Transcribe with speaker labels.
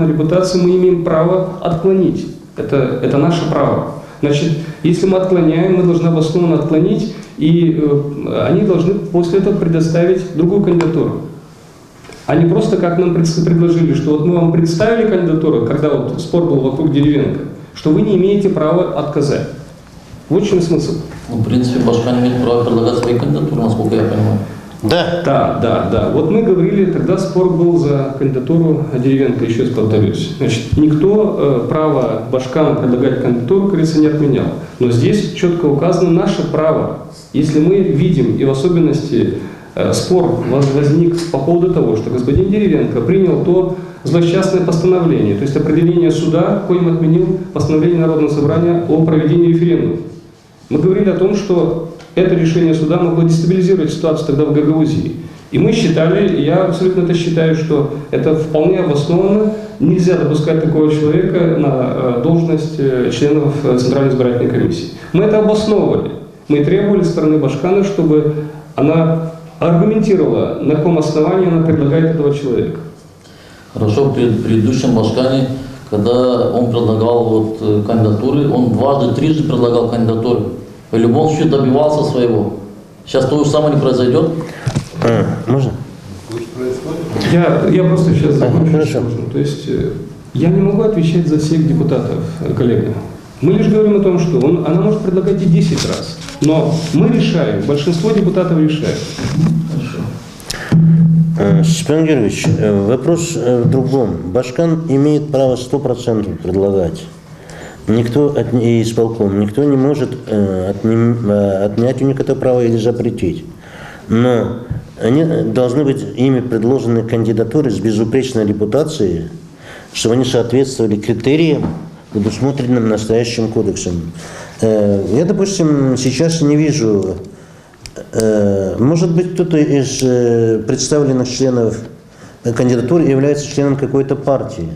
Speaker 1: репутации мы имеем право отклонить. Это наше право. Значит, если мы отклоняем, мы должны обоснованно отклонить, и они должны после этого предоставить другую кандидатуру. А не просто, как нам предложили, что вот мы вам представили кандидатуру, когда вот спор был вокруг Деревенко, что вы не имеете права отказать. Вот в чем смысл.
Speaker 2: Ну, в принципе, Башкан имеет право предлагать свои кандидатуры, насколько я понимаю.
Speaker 1: Да. Вот мы говорили, тогда спор был за кандидатуру Деревенко, еще раз повторюсь. Значит, никто право Башкана предлагать кандидатуру, как говорится, не отменял. Но здесь четко указано наше право. Если мы видим, и в особенности спор возник по поводу того, что господин Деревенко принял то злосчастное постановление, то есть определение суда, коим отменил постановление Народного собрания о проведении референдума. Мы говорили о том, что это решение суда могло дестабилизировать ситуацию тогда в Гагаузии. И мы считали, и я абсолютно это считаю, что это вполне обоснованно. Нельзя допускать такого человека на должность членов Центральной избирательной комиссии. Мы это обосновывали. Мы требовали со стороны Башкана, чтобы она аргументировала, на каком основании она предлагает этого человека.
Speaker 2: Хорошо, в предыдущем Башкане, когда он предлагал вот кандидатуры, он трижды предлагал кандидатуры. В любом случае добивался своего. Сейчас то же самое не произойдет?
Speaker 3: Можно?
Speaker 1: Я просто сейчас закончу.
Speaker 3: Хорошо.
Speaker 1: То есть я не могу отвечать за всех депутатов, коллеги. Мы лишь говорим о том, что она может предлагать и 10 раз. Но мы решаем, большинство депутатов решает.
Speaker 3: Степан Георгиевич, вопрос в другом. Башкан имеет право 100% предлагать. Никто исполком, никто не может отнять у них это право или запретить. Но они должны быть ими предложены кандидатуры с безупречной репутацией, чтобы они соответствовали критериям, предусмотренным настоящим кодексом. Я, допустим, сейчас не вижу, может быть, кто-то из представленных членов кандидатуры является членом какой-то партии.